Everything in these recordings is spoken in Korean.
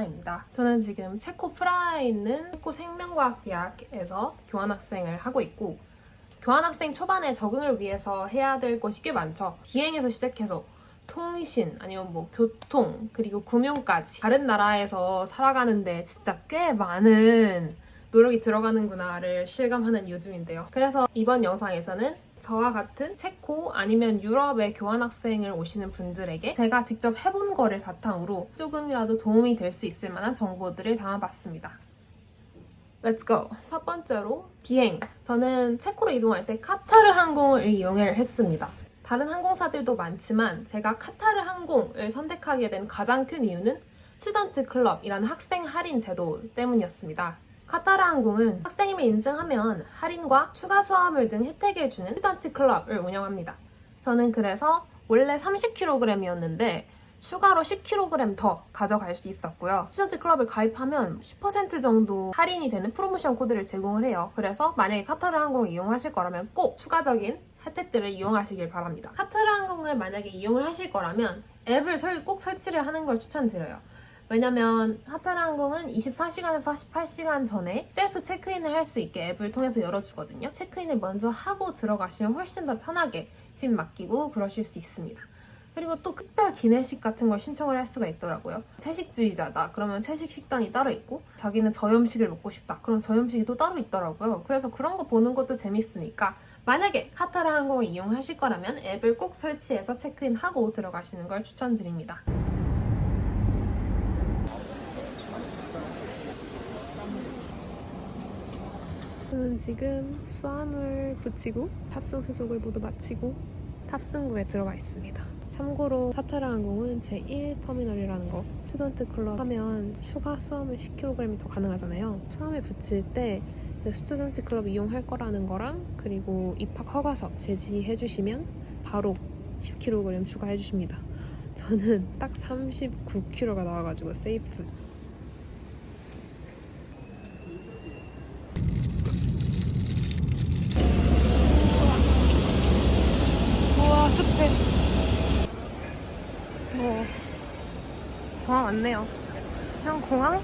수아입니다. 저는 지금 체코 프라하에 있는 체코 생명과학대학에서 교환학생을 하고 있고, 교환학생 초반에 적응을 위해서 해야 될 것이 꽤 많죠. 비행에서 시작해서 통신, 아니면 뭐 교통, 그리고 금융까지 다른 나라에서 살아가는데 진짜 꽤 많은 노력이 들어가는구나를 실감하는 요즘인데요. 그래서 이번 영상에서는 저와 같은 체코 아니면 유럽의 교환학생을 오시는 분들에게 제가 직접 해본 거를 바탕으로 조금이라도 도움이 될 수 있을 만한 정보들을 담아봤습니다. Let's go! 첫 번째로 비행. 저는 체코로 이동할 때 카타르 항공을 이용을 했습니다. 다른 항공사들도 많지만 제가 카타르 항공을 선택하게 된 가장 큰 이유는 스튜던트 클럽이라는 학생 할인 제도 때문이었습니다. 카타르 항공은 학생임을 인증하면 할인과 추가 수화물 등 혜택을 주는 스튜던트 클럽을 운영합니다. 저는 그래서 원래 30kg이었는데 추가로 10kg 더 가져갈 수 있었고요. 스튜던트 클럽을 가입하면 10% 정도 할인이 되는 프로모션 코드를 제공을 해요. 그래서 만약에 카타르 항공을 이용하실 거라면 꼭 추가적인 혜택들을 이용하시길 바랍니다. 카타르 항공을 만약에 이용을 하실 거라면 앱을 꼭 설치를 하는 걸 추천드려요. 왜냐면 카타르 항공은 24시간에서 48시간 전에 셀프 체크인을 할 수 있게 앱을 통해서 열어주거든요. 체크인을 먼저 하고 들어가시면 훨씬 더 편하게 짐 맡기고 그러실 수 있습니다. 그리고 또 특별 기내식 같은 걸 신청을 할 수가 있더라고요. 채식주의자다 그러면 채식 식단이 따로 있고, 자기는 저염식을 먹고 싶다 그럼 저염식이 또 따로 있더라고요. 그래서 그런 거 보는 것도 재밌으니까 만약에 카타르 항공을 이용하실 거라면 앱을 꼭 설치해서 체크인하고 들어가시는 걸 추천드립니다. 저는 지금 수화물 붙이고 탑승 수속을 모두 마치고 탑승구에 들어가 있습니다. 참고로 카타르 항공은 제1터미널이라는 거, 스튜던트 클럽 하면 추가 수화물 10kg이 더 가능하잖아요. 수화물 붙일 때 스튜던트 클럽 이용할 거라는 거랑 그리고 입학 허가서 제지해 주시면 바로 10kg 추가해 주십니다. 저는 딱 39kg가 나와가지고 세이프. 우와, 습해. 공항 왔네요. 형, 공항?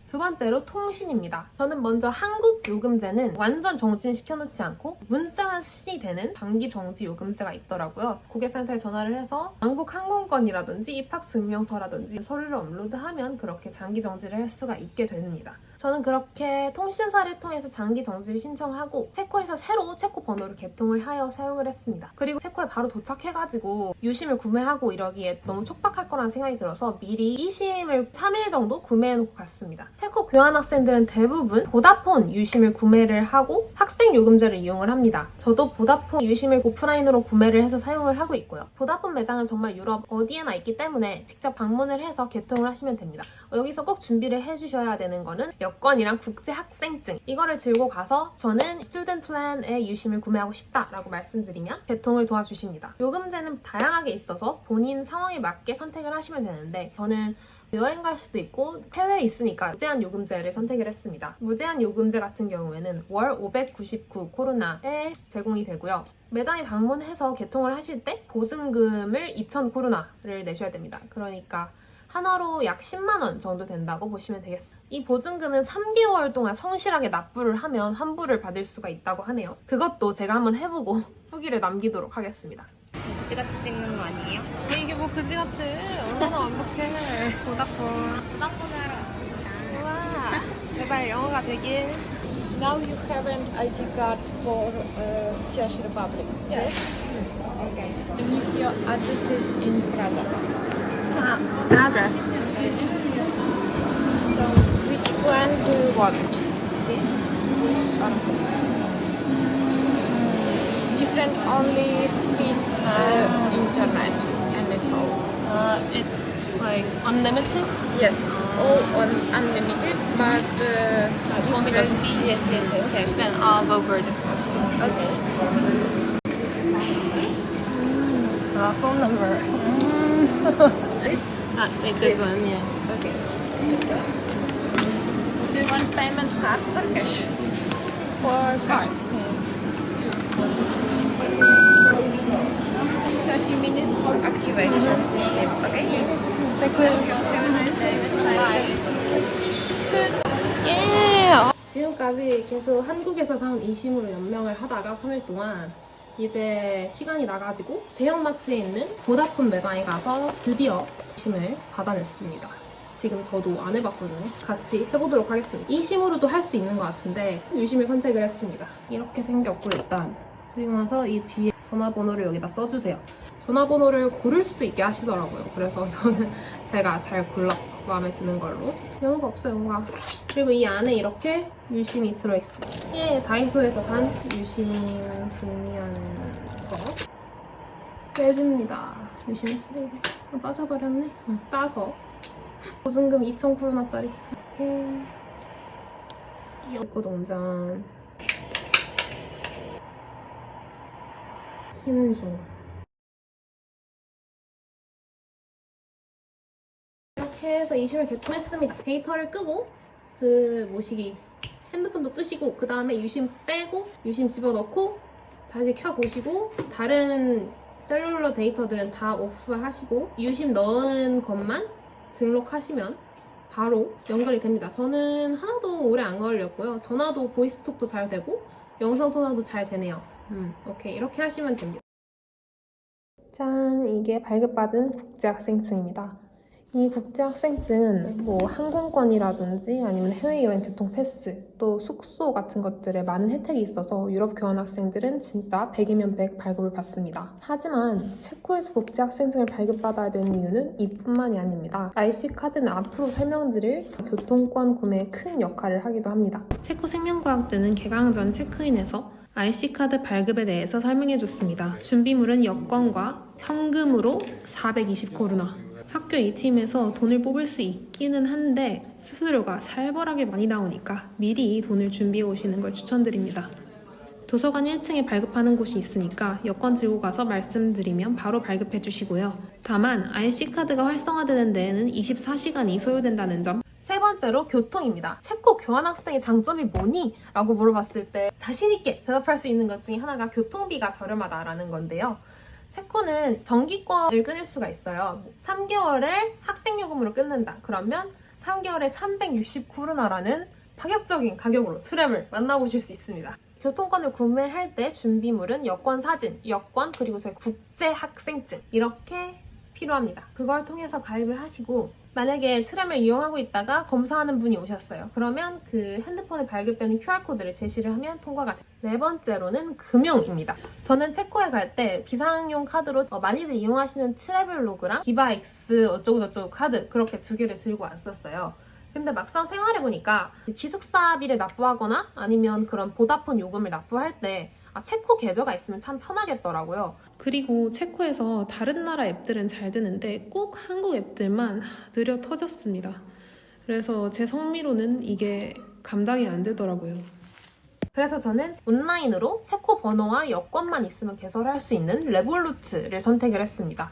두 번째로 통신입니다. 저는 먼저 한국 요금제는 완전 정진시켜놓지 않고 문자만 수신이 되는 단기 정지 요금제가 있더라고요. 고객센터에 전화를 해서 왕복 항공권이라든지 입학 증명서라든지 서류를 업로드하면 그렇게 장기 정지를 할 수가 있게 됩니다. 저는 그렇게 통신사를 통해서 장기 정지를 신청하고 체코에서 새로 체코 번호를 개통을 하여 사용을 했습니다. 그리고 체코에 바로 도착해가지고 유심을 구매하고 이러기에 너무 촉박할 거라는 생각이 들어서 미리 eSIM을 3일 정도 구매해놓고 갔습니다. 체코 교환학생들은 대부분 보다폰 유심을 구매를 하고 학생 요금제를 이용을 합니다. 저도 보다폰 유심을 오프라인으로 구매를 해서 사용을 하고 있고요. 보다폰 매장은 정말 유럽 어디에나 있기 때문에 직접 방문을 해서 개통을 하시면 됩니다. 여기서 꼭 준비를 해주셔야 되는 거는 여권이랑 국제학생증, 이거를 들고 가서 저는 스튜던트 플랜의 유심을 구매하고 싶다라고 말씀드리면 개통을 도와주십니다. 요금제는 다양하게 있어서 본인 상황에 맞게 선택을 하시면 되는데 저는 여행 갈 수도 있고 해외에 있으니까 무제한 요금제를 선택을 했습니다. 무제한 요금제 같은 경우에는 월 599 코로나에 제공이 되고요. 매장에 방문해서 개통을 하실 때 보증금을 2,000 코로나를 내셔야 됩니다. 그러니까 하나로 약 10만 원 정도 된다고 보시면 되겠습니다. 이 보증금은 3개월 동안 성실하게 납부를 하면 환불을 받을 수가 있다고 하네요. 그것도 제가 한번 해보고 후기를 남기도록 하겠습니다. 그지같이 찍는 거 아니에요? 이게 뭐 그지 같아. 얼마나 완벽해. 보다폰 하러 왔습니다. 우와, 제발 영어가 되길. Now you have an ID card for Czech Republic. Yes. Okay. And your address is in Praga. address. So which one do you want? This, or this? Different only speeds internet, and it's all. It's like unlimited. Yes, all unlimited, but only different. Yes. Okay, then I'll go for this one. Okay. Phone number. Take this one, yeah. Okay. Do you want payment card or cash? Or card? 30 minutes for activation system. Okay? Have a nice day. 예! 지금까지 계속 한국에서 사온 이심으로 연명을 하다가 3일 동안 이제 시간이 나가지고 대형마트에 있는 보다폰 매장에 가서 드디어 이심을 받아냈습니다. 지금 저도 안 해봤거든요. 같이 해보도록 하겠습니다. 이심으로도 할 수 있는 것 같은데 유심을 선택을 했습니다. 이렇게 생겼고 일단 그리고 나서 이 뒤에 전화번호를 여기다 써주세요. 전화번호를 고를 수 있게 하시더라고요. 그래서 저는 제가 잘 골랐죠. 마음에 드는 걸로. 영어가 없어요, 뭔가. 그리고 이 안에 이렇게 유심이 들어있어요. 예, 다이소에서 산 유심 분리하는 거. 빼줍니다. 유심 트레이를. 빠져버렸네. 따서. 보증금 2,000쿠르나짜리. 이렇게. 이거 동전. 쉬는 중. 이렇게 해서 이심을 개통했습니다. 데이터를 끄고 그 모시기 핸드폰도 끄시고 그 다음에 유심 빼고 유심 집어넣고 다시 켜보시고 다른 셀룰러 데이터들은 다 오프하시고 유심 넣은 것만 등록하시면 바로 연결이 됩니다. 저는 하나도 오래 안 걸렸고요. 전화도 보이스톡도 잘 되고 영상 통화도 잘 되네요. 오케이, 이렇게 하시면 됩니다. 짠! 이게 발급받은 국제학생증입니다. 이 국제학생증은 뭐 항공권이라든지 아니면 해외여행 교통 패스, 또 숙소 같은 것들에 많은 혜택이 있어서 유럽 교환학생들은 진짜 100이면 100 발급을 받습니다. 하지만 체코에서 국제학생증을 발급받아야 되는 이유는 이뿐만이 아닙니다. IC카드는 앞으로 설명드릴 교통권 구매에 큰 역할을 하기도 합니다. 체코 생명과학대는 개강 전 체크인에서 IC카드 발급에 대해서 설명해줬습니다. 준비물은 여권과 현금으로 420코루나. 학교 ATM에서 돈을 뽑을 수 있기는 한데 수수료가 살벌하게 많이 나오니까 미리 돈을 준비해 오시는 걸 추천드립니다. 도서관 1층에 발급하는 곳이 있으니까 여권 들고 가서 말씀드리면 바로 발급해 주시고요. 다만 IC카드가 활성화되는 데에는 24시간이 소요된다는 점. 세 번째로 교통입니다. 체코 교환학생의 장점이 뭐니? 라고 물어봤을 때 자신있게 대답할 수 있는 것 중에 하나가 교통비가 저렴하다라는 건데요. 체코는 정기권을 끊을 수가 있어요. 3개월을 학생요금으로 끊는다. 그러면 3개월에 360쿠르나라는 파격적인 가격으로 트램을 만나보실 수 있습니다. 교통권을 구매할 때 준비물은 여권 사진, 여권, 그리고 저희 국제학생증 이렇게 필요합니다. 그걸 통해서 가입을 하시고 만약에 트램을 이용하고 있다가 검사하는 분이 오셨어요. 그러면 그 핸드폰에 발급되는 QR코드를 제시를 하면 통과가 됩니다. 네 번째로는 금융입니다. 저는 체코에 갈 때 비상용 카드로 많이들 이용하시는 트래블로그랑 비바엑스 어쩌고저쩌고 카드 그렇게 두 개를 들고 왔었어요. 근데 막상 생활해보니까 기숙사비를 납부하거나 아니면 그런 보다폰 요금을 납부할 때 체코 계좌가 있으면 참 편하겠더라고요. 그리고 체코에서 다른 나라 앱들은 잘 되는데 꼭 한국 앱들만 느려 터졌습니다. 그래서 제 성미로는 이게 감당이 안 되더라고요. 그래서 저는 온라인으로 체코 번호와 여권만 있으면 개설할 수 있는 레볼루트를 선택을 했습니다.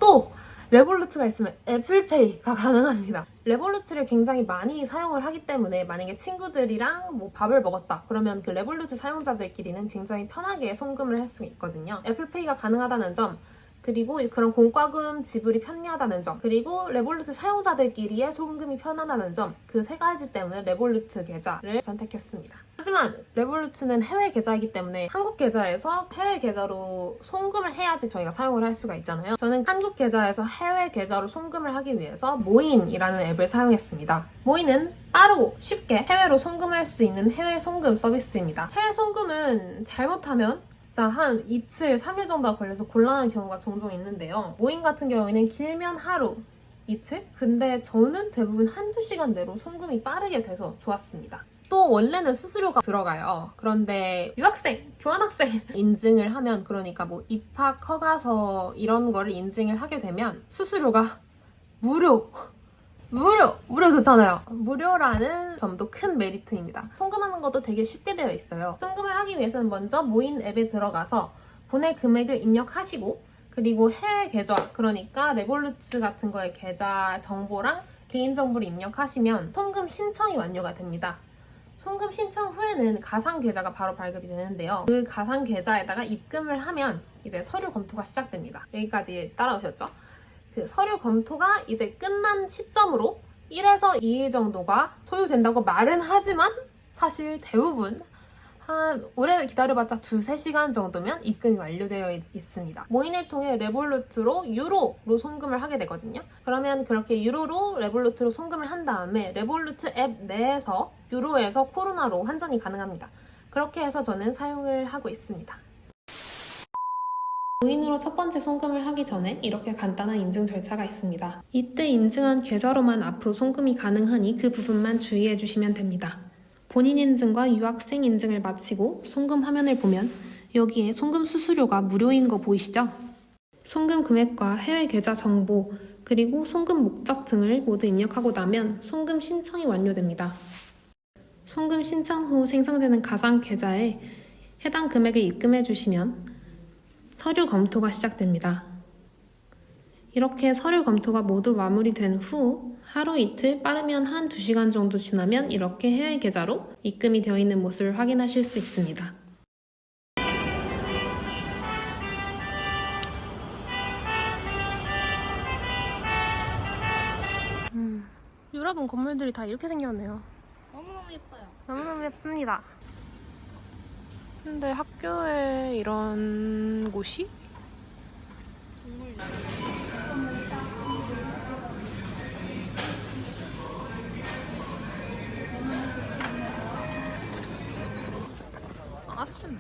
또 레볼루트가 있으면 애플페이가 가능합니다. 레볼루트를 굉장히 많이 사용을 하기 때문에 만약에 친구들이랑 뭐 밥을 먹었다 그러면 그 레볼루트 사용자들끼리는 굉장히 편하게 송금을 할 수 있거든요. 애플페이가 가능하다는 점, 그리고 그런 공과금 지불이 편리하다는 점, 그리고 레볼루트 사용자들끼리의 송금이 편안하다는 점, 그 세 가지 때문에 레볼루트 계좌를 선택했습니다. 하지만 레볼루트는 해외 계좌이기 때문에 한국 계좌에서 해외 계좌로 송금을 해야지 저희가 사용을 할 수가 있잖아요. 저는 한국 계좌에서 해외 계좌로 송금을 하기 위해서 모인이라는 앱을 사용했습니다. 모인은 빠르고 쉽게 해외로 송금할 수 있는 해외 송금 서비스입니다. 해외 송금은 잘못하면 진짜 한 이틀, 3일 정도가 걸려서 곤란한 경우가 종종 있는데요. 모임 같은 경우에는 길면 하루, 이틀? 근데 저는 대부분 한두 시간 내로 송금이 빠르게 돼서 좋았습니다. 또 원래는 수수료가 들어가요. 그런데 유학생, 교환학생 인증을 하면, 그러니까 뭐 입학 허가서 이런 거를 인증을 하게 되면 수수료가 무료 좋잖아요. 무료라는 점도 큰 메리트입니다. 송금하는 것도 되게 쉽게 되어 있어요. 송금을 하기 위해서는 먼저 모인 앱에 들어가서 보낼 금액을 입력하시고, 그리고 해외 계좌, 그러니까 레볼루트 같은 거의 계좌 정보랑 개인정보를 입력하시면 송금 신청이 완료가 됩니다. 송금 신청 후에는 가상 계좌가 바로 발급이 되는데요. 그 가상 계좌에다가 입금을 하면 이제 서류 검토가 시작됩니다. 여기까지 따라오셨죠? 그 서류 검토가 이제 끝난 시점으로 1에서 2일 정도가 소요된다고 말은 하지만 사실 대부분 한 오래 기다려봤자 2-3시간 정도면 입금이 완료되어 있습니다. 모인을 통해 레볼루트로 유로로 송금을 하게 되거든요. 그러면 그렇게 유로로 레볼루트로 송금을 한 다음에 레볼루트 앱 내에서 유로에서 코로나로 환전이 가능합니다. 그렇게 해서 저는 사용을 하고 있습니다. 모인으로 첫 번째 송금을 하기 전에 이렇게 간단한 인증 절차가 있습니다. 이때 인증한 계좌로만 앞으로 송금이 가능하니 그 부분만 주의해 주시면 됩니다. 본인 인증과 유학생 인증을 마치고 송금 화면을 보면 여기에 송금 수수료가 무료인 거 보이시죠? 송금 금액과 해외 계좌 정보, 그리고 송금 목적 등을 모두 입력하고 나면 송금 신청이 완료됩니다. 송금 신청 후 생성되는 가상 계좌에 해당 금액을 입금해 주시면 서류 검토가 시작됩니다. 이렇게 서류 검토가 모두 마무리된 후 하루 이틀 빠르면 한 2시간 정도 지나면 이렇게 해외 계좌로 입금이 되어 있는 모습을 확인하실 수 있습니다. 유럽은 건물들이 다 이렇게 생겼네요. 너무너무 예뻐요. 너무너무 예쁩니다. 근데 학교에 이런 곳이? awesome.